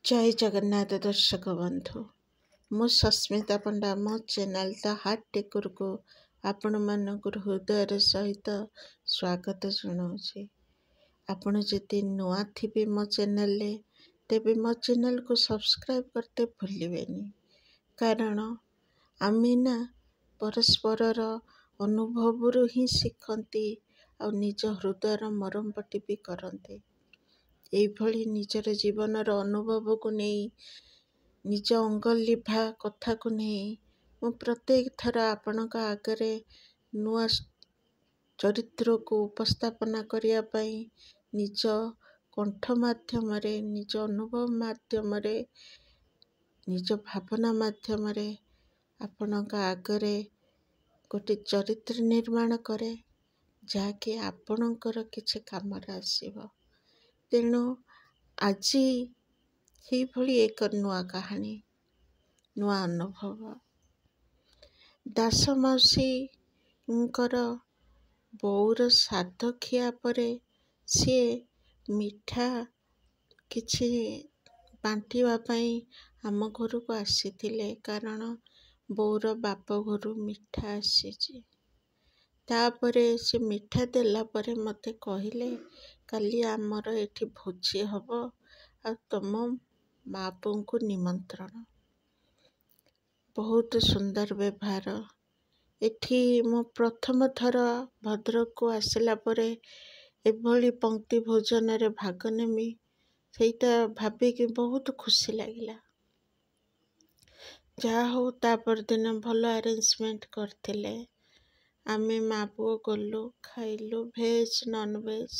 जय जगन्नाथ दर्शक बंधु मु सस्मिता पंडा मो चैनल द हार्ट टेकर को आपण मानक हृदय सहित स्वागत जनाऊँगी। आपण जदि नुआ थिबे मो चैनल ले तेबे मो चैनल को सब्सक्राइब करते भूलिबेनी। कारण आमे ना परस्पर अनुभव ही शिखती आ निज हृदय मरम पटी भी करते। एभली निजर जीवनर अनुभव को नहीं निज अंग लिभा कथा को नहीं मु प्रत्येक थर आपण आगे नुआ चरित्र को उपस्थापना करिया पई निज कंठ माध्यम निज अनुभव माध्यम निज भावना माध्यम आपण आगे गोटे चरित्र निर्माण करे जहाँकि आपणकर किछि काम आसीबो। तेणु आज ही एक नुआ कहानी नुआ अनुभव दास मौसी बोर श्राद्ध खिया परे सी मिठा किछि बांटिवा पई आम घर को आसीथिले। कारण बोर बाप घर मिठा आसीची। तापरे से मिठा देला परे मते कहिले काली आमर एठी भोजी हब आ तुम बापू को निमंत्रण। बहुत सुंदर व्यवहार। एठी मो प्रथम थर भद्रक को आसला परे एभली पंक्ति भोजन रे भाग नेमी सेटा भाबिकी बहुत खुशी लागिला। जहा हो तापर दिन भल अरेंजमेंट करथिले। आमे माँ पुओ गलु खाइलु भेज नॉन वेज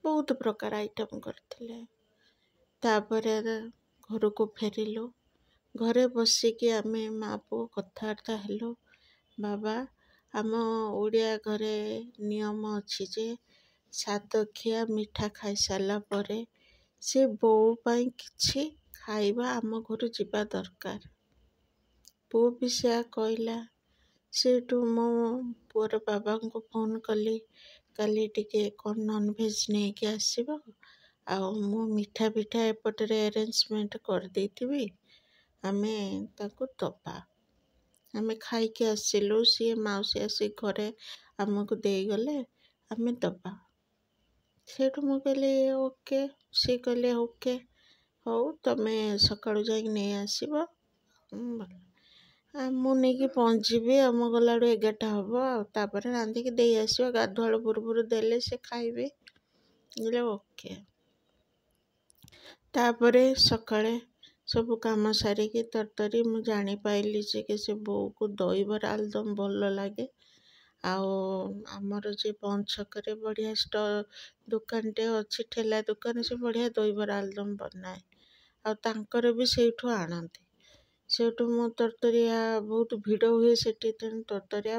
बहुत प्रकार आइटम करथिले। तापरे घर को फेरिलु। घरे बसिकी आमे माँ पुओ कथबार्ता हेलु। बाबा आम ओडिया घरे नियम अछि जे श्राद्ध खिया मिठा खाई सारा परे से बोऊ पाई किछि खाइबा आम घर जिबा दरकार। पुओ भी से कहला। सेठू मो पुअर बाबा को फोन कली काली टिके कौन नॉनवेज नहीं के आसीबो आ मो मिठा पिठा एपटरे अरेंजमेंट कर देथिबी आमे ताको दबा। आमे खाई के आसिलु सी माउसी आसी घरे आमको देई गले आमे दबा। सेठू मो कहले ओके सी कहले ओके हो तमे सकाळु जाई नहीं आसीबो मु नहीं पहुँचीबी आम गला 11टा हम आउे रांधिकी दे आसो गाधुआल पूर्व देले से खाइबे बोले ओके। तापरे सकाळे सब काम सारिकी तरतरी मु जानी पाइली जे कि से बोऊ को दहीबर आलुदम भल लगे। आमर जे पंचकरे बढ़िया दुकानटे अच्छी ठेला दुकान से बढ़िया दहीबर आलुदम बनाए आ तांकर भी सेठू आणती। सेठू मो तरतरिया बहुत भिड़ हुए सेठी तेणु तरतरिया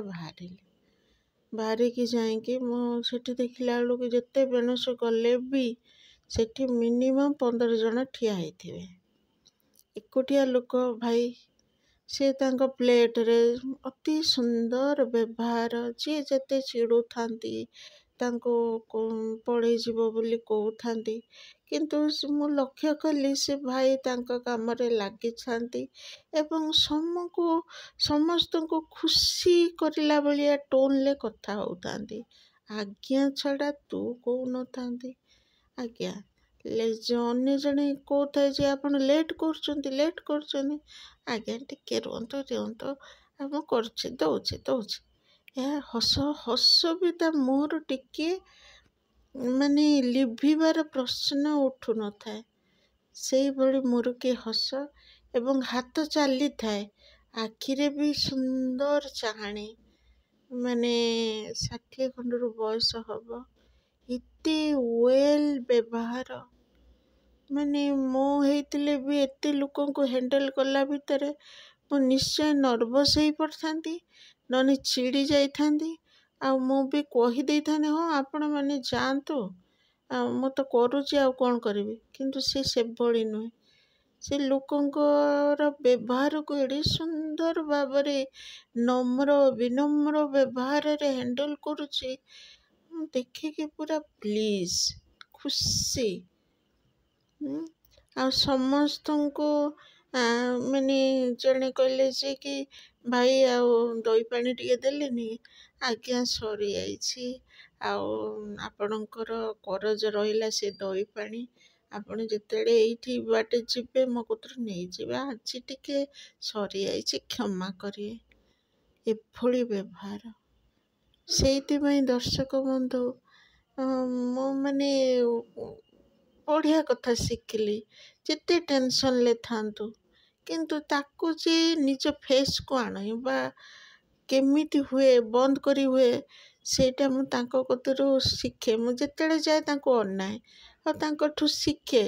बाहरिकी जाइकी मो सेठी देखिला बेलू जेते बेणुस गले भी सेठी मिनिमम 15 जन ठिया होइथिबे। एकुटिया लोक भाई से तांको प्लेट रे अति सुंदर व्यवहार जी जेते चिड़ू थांती तांको पड़े जीवो बोली कहउथांती किंतु मु लक्ष्य कली से भाई तांको काम रे लागी छांती एवं समस्त को खुशी करला बलिया टोन ले कथा होतांती। आज्ञा छड़ा तू कहू न थांती आज्ञा अन्य जने कहता जे आपण लेट करछंती आज्ञा टिके रुहंतो हम करछे दउछे या हस हस भी ता मोर टिके माने लिभिबार प्रश्न उठु न थाए। सेई भली मोर के हस एवं हाथ चली थाए आखिरे भी सुंदर चाहाणी माने 60 खंडर बयस हब इते वेल व्यवहार माने मो हेतिले भी एते लोकों को हैंडल कला भितरे मो निश्चय नर्वस ही पड़थांती नने चिड़ी जाई थांती आ मो भी कही देई थाने हो आपण माने जानतो मो तो करूची आ कोन करबी किंतु से भली नुहे। से लोकंकर व्यवहार को एडे सुंदर भावरे नम्र विनम्र व्यवहार रे हैंडल करूची देखिकी पूरा प्लीज खुशी ଆଉ ସମସ୍ତଙ୍କୁ ମାନେ ଜଣେ କହିଲେ ଯେ କି ଭାଇ ଆଉ ଦହି ପାଣି ଟିକେ ଦେଲେନି। ଆଜ୍ଞା ସରିଯାଇଛି, ଆଉ ଆପଣଙ୍କର କରଜ ରହିଲା ସେ ଦହି ପାଣି, ଆପଣ ଯେତେବେଳେ ଏଇଠି ବାଟେ ଯିବେ ମୋ କତିରୁ ନେଇଯିବେ, ଆଜି ଟିକେ ସରିଯାଇଛି କ୍ଷମା କରିବେ। ଏଭଳି ବ୍ୟବହାର। ସେଇଥିପାଇଁ ଦର୍ଶକ ବନ୍ଧୁ ମୁଁ ମାନେ ବଢ଼ିଆ କଥା ଶିଖିଲି। ଯେତେ ଟେନସନ୍ରେ ଥାନ୍ତୁ କିନ୍ତୁ ତାକୁ ଯେ ନିଜ ଫେସ୍କୁ ଆଣିବା କେମିତି ହୁଏ, ବନ୍ଦ କରି ହୁଏ, ସେଇଟା ମୁଁ ତାଙ୍କ କତିରୁ ଶିଖେ। ମୁଁ ଯେତେବେଳେ ଯାଏ ତାଙ୍କୁ ଅନାଏ ଆଉ ତାଙ୍କଠୁ ଶିଖେ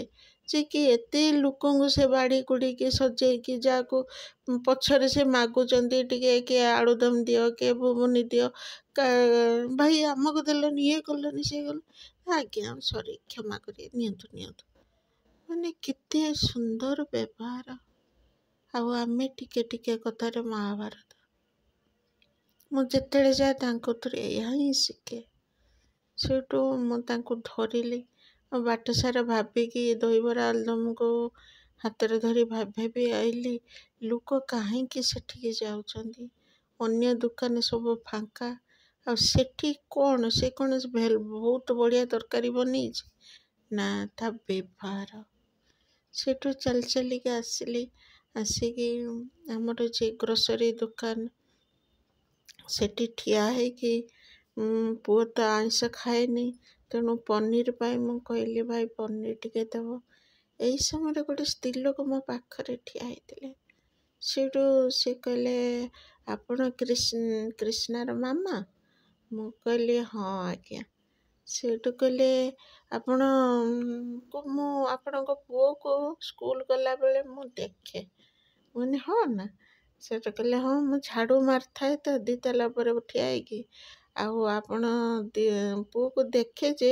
ଯେ କି ଏତେ ଲୋକଙ୍କୁ ସେ ବାଡ଼ି କୁଡ଼ିକି ସଜେଇକି ଯାହାକୁ ପଛରେ ସେ ମାଗୁଛନ୍ତି ଟିକେ କିଏ ଆଳୁଦମ୍ ଦିଅ, କିଏ ଘୁଗୁନି ଦିଅ, ଭାଇ ଆମକୁ ଦେଲନି, ଇଏ କଲନି, ସିଏ କଲନି, ଆଜ୍ଞା ସରି କ୍ଷମା କରିବେ, ନିଅନ୍ତୁ ନିଅନ୍ତୁ। ମାନେ କେତେ ସୁନ୍ଦର ବ୍ୟବହାର। ଆଉ ଆମେ ଟିକେ ଟିକେ କଥାରେ ମହାଭାରତ। ମୁଁ ଯେତେବେଳେ ଯାଏ ତାଙ୍କ କତିରୁ ଏହା ହିଁ ଶିଖେ। ସେଇଠୁ ମୁଁ ତାଙ୍କୁ ଧରିଲି ଆଉ ବାଟ ସାରା ଭାବିକି ଦହିବରା ଆଳୁଦମ୍କୁ ହାତରେ ଧରି ଭାବି ଆଇଲି, ଲୋକ କାହିଁକି ସେଠିକି ଯାଉଛନ୍ତି? ଅନ୍ୟ ଦୋକାନ ସବୁ ଫାଙ୍କା, ଆଉ ସେଠି କ'ଣ ସେ କ'ଣ ବହୁତ ବଢ଼ିଆ ତରକାରୀ ବନେଇଛି ନା, ତା ବ୍ୟବହାର। ସେଠୁ ଚାଲି ଚାଲିକି ଆସିଲି। ଆସିକି ଆମର ଯେ ଗ୍ରୋସରୀ ଦୋକାନ, ସେଠି ଠିଆ ହେଇକି ପୁଅ ତ ଆଇଁଷ ଖାଏନି, ତେଣୁ ପନିର ପାଇଁ ମୁଁ କହିଲି ଭାଇ ପନିର ଟିକେ ଦେବ। ଏଇ ସମୟରେ ଗୋଟେ ସ୍ତ୍ରୀ ଲୋକ ମୋ ପାଖରେ ଠିଆ ହେଇଥିଲେ। ସେଇଠୁ ସେ କହିଲେ ଆପଣ କ୍ରିଷ୍ଣାର ମାମା? ମୁଁ କହିଲି ହଁ ଆଜ୍ଞା। ସେଇଠୁ କହିଲେ ମୁଁ ଆପଣଙ୍କ ପୁଅକୁ ସ୍କୁଲ ଗଲାବେଳେ ମୁଁ ଦେଖେ। ମୁଁ କହିଲି ହଁ ନା? ସେଇଠୁ କହିଲେ ହଁ, ମୁଁ ଝାଡ଼ୁ ମାରିଥାଏ ତ 2 ତାଲା ଉପରେ ଠିଆ ହେଇକି, ଆଉ ଆପଣ ପୁଅକୁ ଦେଖେ ଯେ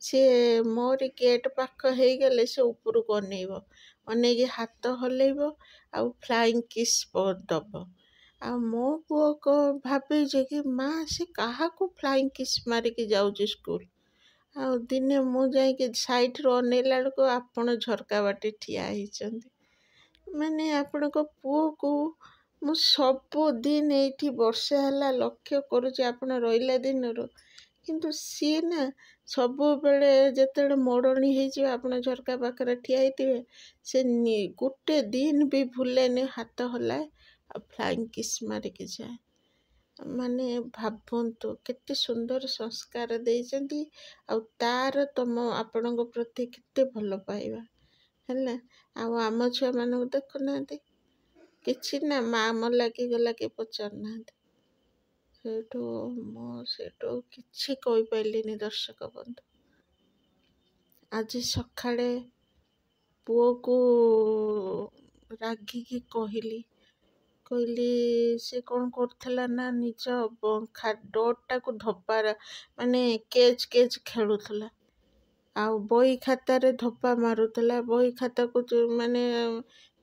ସିଏ ମୋରି ଗେଟ୍ ପାଖ ହେଇଗଲେ ସେ ଉପରକୁ ଅନେଇବ, ଅନେଇକି ହାତ ହଲେଇବ ଆଉ ଫ୍ଲାଇଂ କିସ୍ ଦବ। ଆଉ ମୋ ପୁଅ ଭାବେ ଯେ କି ମା ସେ କାହାକୁ ଫ୍ଲାଇଂ କିସ୍ ମାରିକି ଯାଉଛି ସ୍କୁଲ। ଆଉ ଦିନେ ମୁଁ ଯାଇକି ସାଇଡ଼ରୁ ଅନେଇଲା ବେଳକୁ ଆପଣ ଝରକା ବାଟେ ଠିଆ ହେଇଛନ୍ତି। ମାନେ ଆପଣଙ୍କ ପୁଅକୁ ମୁଁ ସବୁଦିନ ଏଇଠି ବର୍ଷେ ହେଲା ଲକ୍ଷ୍ୟ କରୁଛି ଆପଣ ରହିଲା ଦିନରୁ, କିନ୍ତୁ ସିଏ ନା ସବୁବେଳେ ଯେତେବେଳେ ମୋଡ଼ଣି ହେଇଯିବ ଆପଣ ଝରକା ପାଖରେ ଠିଆ ହେଇଥିବେ, ସେ ଗୋଟେ ଦିନ ବି ଭୁଲେନି, ହାତ ହଲାଏ ଆଉ ଫ୍ଲାଇଂ କିସ୍ ମାରିକି ଯାଏ। ମାନେ ଭାବନ୍ତୁ କେତେ ସୁନ୍ଦର ସଂସ୍କାର ଦେଇଛନ୍ତି, ଆଉ ତାର ଆପଣଙ୍କ ପ୍ରତି କେତେ ଭଲ ପାଇବା ହେଲା। ଆଉ ଆମ ଛୁଆମାନଙ୍କୁ ଦେଖୁନାହାନ୍ତି, କିଛି ନା ମା ମଲାକି ଗଲା କି ପଚାରୁନାହାନ୍ତି। ସେଇଠୁ କିଛି କହିପାରିଲିନି ଦର୍ଶକ ବନ୍ଧୁ। ଆଜି ସକାଳେ ପୁଅକୁ ରାଗିକି କହିଲି ସେ କ'ଣ କରୁଥିଲା ନା ନିଜ ଡୋରଟାକୁ ଧପାର ମାନେ କେଚ୍ ଖେଳୁଥିଲା, ଆଉ ବହି ଖାତାରେ ଧପା ମାରୁଥିଲା, ବହି ଖାତାକୁ ମାନେ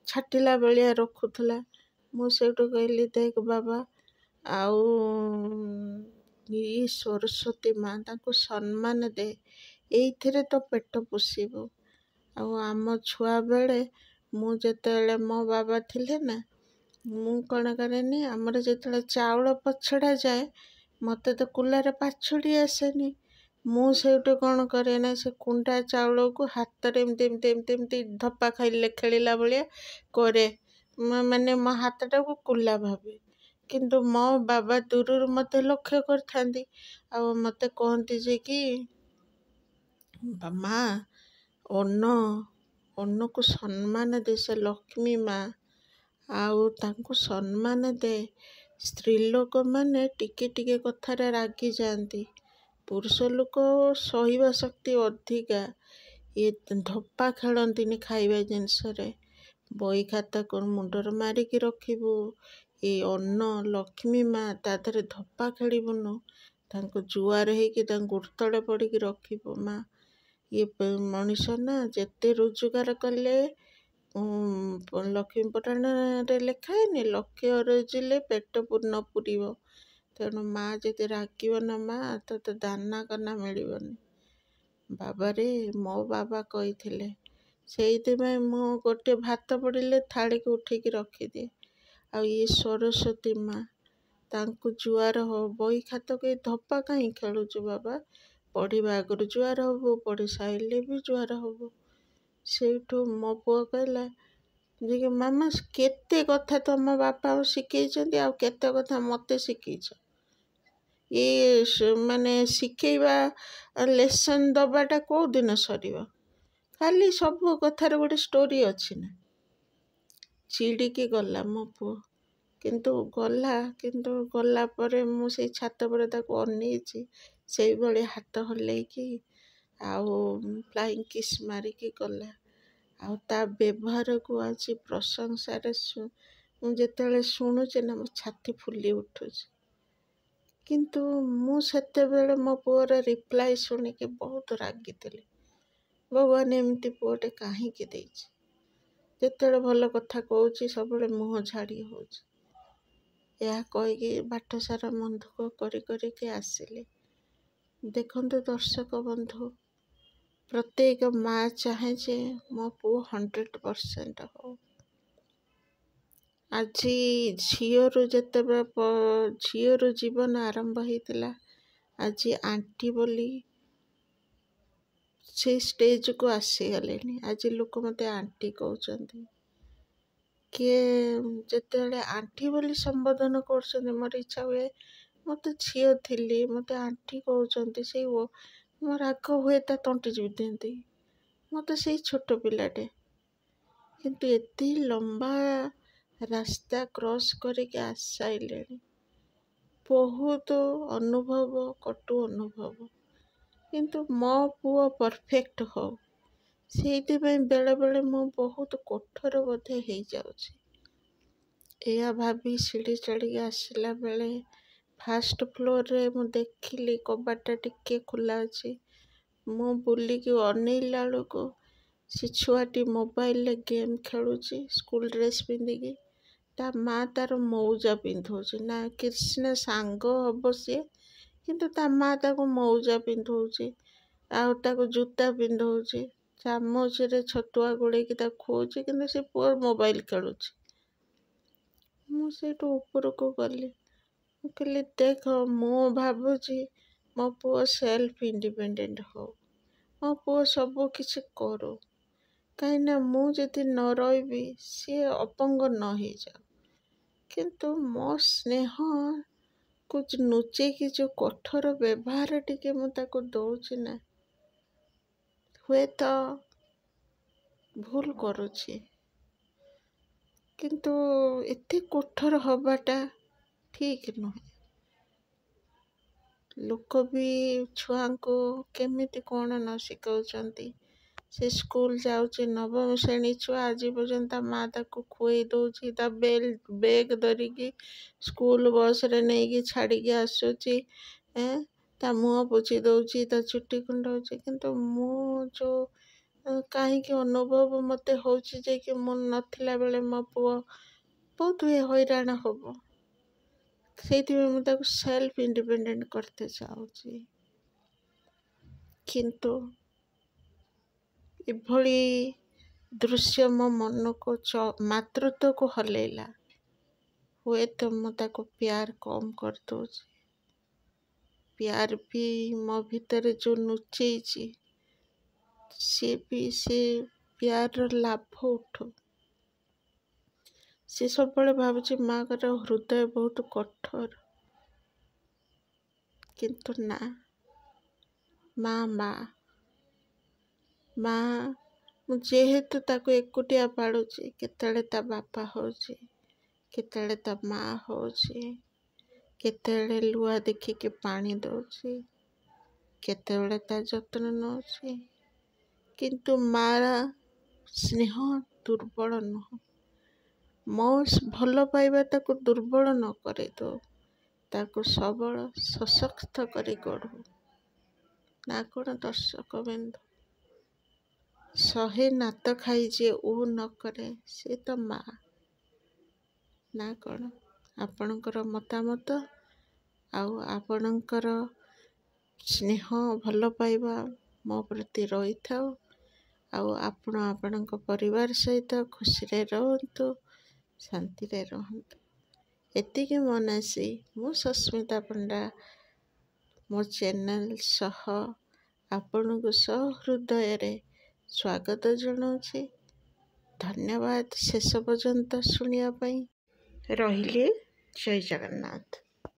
ଛାଟିଲା ଭଳିଆ ରଖୁଥିଲା। ମୁଁ ସେଇଠୁ କହିଲି ଦେଖ ବାବା, ଆଉ ଇଏ ସରସ୍ୱତୀ ମା, ତାଙ୍କୁ ସମ୍ମାନ ଦେ, ଏଇଥିରେ ତ ପେଟ ପୋଷିବୁ। ଆଉ ଆମ ଛୁଆବେଳେ ମୁଁ ଯେତେବେଳେ ମୋ ବାବା ଥିଲେ ନା, ମୁଁ କ'ଣ କରେନି, ଆମର ଯେତେବେଳେ ଚାଉଳ ପଛଡ଼ା ଯାଏ, ମୋତେ ତ କୁଲାରେ ପାଛୁଡ଼ି ଆସେନି। ମୁଁ ସେଇଠୁ କ'ଣ କରେ ନା, ସେ କୁଣ୍ଡା ଚାଉଳକୁ ହାତରେ ଏମିତି ଧପା ଖେଳିଲା ଭଳିଆ କରେ, ମାନେ ମୋ ହାତଟାକୁ କୁଲା ଭାବେ। କିନ୍ତୁ ମୋ ବାବା ଦୂରରୁ ମୋତେ ଲକ୍ଷ୍ୟ କରିଥାନ୍ତି ଆଉ ମୋତେ କହନ୍ତି ଯେ କି ମା ଅନ୍ନକୁ ସମ୍ମାନ ଦେ, ସେ ଲକ୍ଷ୍ମୀ ମା, ଆଉ ତାଙ୍କୁ ସମ୍ମାନ ଦେ। ସ୍ତ୍ରୀ ଲୋକମାନେ ଟିକେ ଟିକେ କଥାରେ ରାଗିଯାଆନ୍ତି, ପୁରୁଷ ଲୋକ ସହିବା ଶକ୍ତି ଅଧିକା। ଇଏ ଧପା ଖେଳନ୍ତିନି ଖାଇବା ଜିନିଷରେ। ବହି ଖାତାକୁ ମୁଣ୍ଡରେ ମାରିକି ରଖିବୁ, ଏ ଅନ୍ନ ଲକ୍ଷ୍ମୀ ମା, ତା ଦେହରେ ଧପା ଖେଳିବୁନୁ, ତାଙ୍କୁ ଜୁହାର ହେଇକି ତାଙ୍କୁ ଗୋଡ଼ ତଳେ ପଡ଼ିକି ରଖିବୁ ମା। ଇଏ ମଣିଷ ନା ଯେତେ ରୋଜଗାର କଲେ, ଲକ୍ଷ୍ମୀ ପୁରାଣରେ ଲେଖା ହେଇନି, ଲକ୍ଷ୍ୟ ରୋଜିଲେ ପେଟ ନ ପୁରିବ। ତେଣୁ ମା ଯଦି ରାଗିବ ନା ମା, ତୋତେ ଦାନା କନା ମିଳିବନି। ବାବାରେ ମୋ ବାବା କହିଥିଲେ ସେଇଥିପାଇଁ ମୁଁ ଗୋଟେ ଭାତ ପଡ଼ିଲେ ଥାଳିକୁ ଉଠେଇକି ରଖିଦିଏ। ଆଉ ଇଏ ସରସ୍ୱତୀ ମା, ତାଙ୍କୁ ଜୁଆର ହବ। ବହି ଖାତା କେହି ଧପା କାହିଁ ଖେଳୁଛୁ ବାବା, ପଢ଼ିବା ଆଗରୁ ଜୁଆର ହବୁ, ପଢ଼ି ସାରିଲେ ବି ଜୁଆର ହବୁ। ସେଇଠୁ ମୋ ପୁଅ କହିଲା ଯେ କି ମାମା କେତେ କଥା ତମ ବାପା ଶିଖେଇଛନ୍ତି, ଆଉ କେତେ କଥା ମୋତେ ଶିଖେଇଛ। ମାନେ ଶିଖେଇବା ଲେସନ୍ ଦବାଟା କୋଉ ଦିନ ସରିବ? ଖାଲି ସବୁ କଥାର ଗୋଟେ ଷ୍ଟୋରି ଅଛି ନା। ଚିଡ଼ିକି ଗଲା ମୋ ପୁଅ। କିନ୍ତୁ ଗଲା ପରେ ମୁଁ ସେଇ ଛାତ ପରେ ତାକୁ ଅନେଇଛି, ସେଇଭଳି ହାତ ହଲେଇକି ଆଉ ଫ୍ଲାଇଂ କିସ୍ ମାରିକି ଗଲା। ଆଉ ତା ବ୍ୟବହାରକୁ ଆଜି ପ୍ରଶଂସାରେ ମୁଁ ଯେତେବେଳେ ଶୁଣୁଛି ନା, ମୋ ଛାତି ଫୁଲି ଉଠୁଛି। କିନ୍ତୁ ମୁଁ ସେତେବେଳେ ମୋ ପୁଅର ରିପ୍ଲାଏ ଶୁଣିକି ବହୁତ ରାଗିଥିଲି। ଭଗବାନ ଏମିତି ପୁଅଟେ କାହିଁକି ଦେଇଛି? ଯେତେବେଳେ ଭଲ କଥା କହୁଛି ସବୁବେଳେ ମୁହଁ ଝାଡ଼ି ହେଉଛି। ଏହା କହିକି ବାଟ ସାରା ମନ ଦୁଃଖ କରିକି ଆସିଲି। ଦେଖନ୍ତୁ ଦର୍ଶକ ବନ୍ଧୁ, ପ୍ରତ୍ୟେକ ମା ଚାହେଁ ଯେ ମୋ ପୁଅ 100% ହଉ। ଆଜି ଝିଅରୁ ଜୀବନ ଆରମ୍ଭ ହେଇଥିଲା, ଆଜି ଆଣ୍ଟି ବୋଲି ସେଇ ଷ୍ଟେଜକୁ ଆସିଗଲେଣି। ଆଜି ଲୋକ ମୋତେ ଆଣ୍ଟି କହୁଛନ୍ତି। କିଏ ଯେତେବେଳେ ଆଣ୍ଟି ବୋଲି ସମ୍ବୋଧନ କରୁଛନ୍ତି, ମୋର ଇଚ୍ଛା ହୁଏ ମୁଁ ତ ଝିଅ ଥିଲି, ମୋତେ ଆଣ୍ଟି କହୁଛନ୍ତି। ମୋ ରାଗ ହୁଏ, ତା ତଣ୍ଟି ଚିପି ଦିଅନ୍ତି। ମୁଁ ତ ସେଇ ଛୋଟ ପିଲାଟେ। କିନ୍ତୁ ଏତେ ଲମ୍ବା ରାସ୍ତା କ୍ରସ୍ କରିକି ଆସିସାରିଲେଣି। ବହୁତ ଅନୁଭବ, କଟୁ ଅନୁଭବ। କିନ୍ତୁ ମୋ ପୁଅ ପରଫେକ୍ଟ ହଉ, ସେଇଥିପାଇଁ ବେଳେବେଳେ ମୁଁ ବହୁତ କଠୋର ବୋଧେ ହେଇଯାଉଛି। ଏହା ଭାବି ସିଡ଼ି ଚଢ଼ିକି ଆସିଲା ବେଳେ ଫାଷ୍ଟ ଫ୍ଲୋରରେ ମୁଁ ଦେଖିଲି କବାଟଟା ଟିକେ ଖୋଲା ଅଛି। ମୁଁ ବୁଲିକି ଅନେଇଲା ବେଳକୁ ସେ ଛୁଆଟି ମୋବାଇଲରେ ଗେମ୍ ଖେଳୁଛି, ସ୍କୁଲ ଡ୍ରେସ୍ ପିନ୍ଧିକି। ତା ମା ତାର ମଉଜା ପିନ୍ଧଉଛି ନା, କୃଷ୍ଣ ସାଙ୍ଗ ହବ ସିଏ, କିନ୍ତୁ ତା ମା ତାକୁ ମଉଜା ପିନ୍ଧଉଛି, ଆଉ ତାକୁ ଜୁତା ପିନ୍ଧଉଛି, ଚାମଚରେ ଛତୁଆ ଗୋଳେଇକି ତାକୁ ଖୁଆଉଛି, କିନ୍ତୁ ସେ ପୁଅ ମୋବାଇଲ ଖେଳୁଛି। ମୁଁ ସେଇଠୁ ଉପରକୁ ଗଲି। ମୁଁ କହିଲି ଦେଖ, ମୁଁ ଭାବୁଛି ମୋ ପୁଅ ସେଲ୍ଫ ଇଣ୍ଡିପେଣ୍ଡେଣ୍ଟ ହଉ, ମୋ ପୁଅ ସବୁ କିଛି କରୁ। କାହିଁକିନା ମୁଁ ଯଦି ନ ରହିବି, ସିଏ ଅପଙ୍ଗ ନ ହେଇଯାଉ। କିନ୍ତୁ ମୋ ସ୍ନେହକୁ ଲୁଚେଇକି ଯେଉଁ କଠୋର ବ୍ୟବହାର ଟିକେ ମୁଁ ତାକୁ ଦେଉଛି ନା, ହୁଏତ ଭୁଲ କରୁଛି। କିନ୍ତୁ ଏତେ କଠୋର ହବାଟା ଠିକ୍ ନୁହେଁ। ଲୋକ ବି ଛୁଆଙ୍କୁ କେମିତି କ'ଣ ନ ଶିଖଉଛନ୍ତି। ସେ ସ୍କୁଲ ଯାଉଛି, 9ମ ଶ୍ରେଣୀ ଛୁଆ, ଆଜି ପର୍ଯ୍ୟନ୍ତ ତା ମା ତାକୁ ଖୁଆଇ ଦେଉଛି, ତା ବେଗ୍ ଧରିକି ସ୍କୁଲ ବସ୍ରେ ନେଇକି ଛାଡ଼ିକି ଆସୁଛି, ତା ମୁହଁ ପୋଛି ଦେଉଛି, ତା ଚୁଟି କୁଣ୍ଡଉଛି। କିନ୍ତୁ ମୁଁ କାହିଁକି ଅନୁଭବ ମୋତେ ହେଉଛି ଯେ କି ମୁଁ ନଥିଲା ବେଳେ ମୋ ପୁଅ ବହୁତ ହଇରାଣ ହବ। ସେଇଥିପାଇଁ ମୁଁ ତାକୁ ସେଲ୍ଫ ଇଣ୍ଡିପେଣ୍ଡେଣ୍ଟ କରତେ ଚାହୁଁଛି। କିନ୍ତୁ ଏଭଳି ଦୃଶ୍ୟ ମୋ ମନକୁ ମାତୃତ୍ୱକୁ ହଲେଇଲା। ହୁଏତ ମୁଁ ତାକୁ ପ୍ୟାର କମ୍ କରିଦେଉଛି। ପ୍ୟାର ବି ମୋ ଭିତରେ ଯେଉଁ ଲୁଚେଇଛି, ସେ ପ୍ୟାରର ଲାଭ ଉଠୁ। ସେ ସବୁବେଳେ ଭାବୁଛି ମାଙ୍କର ହୃଦୟ ବହୁତ କଠୋର। କିନ୍ତୁ ନା, ମା ମୁଁ ଯେହେତୁ ତାକୁ ଏକୁଟିଆ ପାଳୁଛି, କେତେବେଳେ ତା ବାପା ହେଉଛି, କେତେବେଳେ ତା ମା ହେଉଛି, କେତେବେଳେ ଲୁହା ଦେଖିକି ପାଣି ଦେଉଛି, କେତେବେଳେ ତା ଯତ୍ନ ନେଉଛି। କିନ୍ତୁ ମାର ସ୍ନେହ ଦୁର୍ବଳ ନୁହଁ। ମୋ ଭଲ ପାଇବା ତାକୁ ଦୁର୍ବଳ ନ କରିଦେଉ, ତାକୁ ସବଳ ସଶକ୍ତ କରି ଗଢ଼ୁ। ନା କ'ଣ ଦର୍ଶକ ବନ୍ଧୁ? 100 ନାତ ଖାଇ ଯିଏ ଉ ନ କରେ, ସେ ତ ମା। ନା କ'ଣ? ଆପଣଙ୍କର ମତାମତ ଆଉ ଆପଣଙ୍କର ସ୍ନେହ ଭଲ ପାଇବା ମୋ ପ୍ରତି ରହିଥାଉ। ଆଉ ଆପଣ ଆପଣଙ୍କ ପରିବାର ସହିତ ଖୁସିରେ ରୁହନ୍ତୁ, ଶାନ୍ତିରେ ରୁହନ୍ତୁ। ଏତିକି ମନାସି ମୁଁ ସସ୍ମିତା ପଣ୍ଡା ମୋ ଚ୍ୟାନେଲ ସହ ଆପଣଙ୍କୁ ସହୃଦୟରେ ସ୍ୱାଗତ ଜଣାଉଛି। ଧନ୍ୟବାଦ ଶେଷ ପର୍ଯ୍ୟନ୍ତ ଶୁଣିବା ପାଇଁ। ରହିଲି। ଜୟ ଜଗନ୍ନାଥ।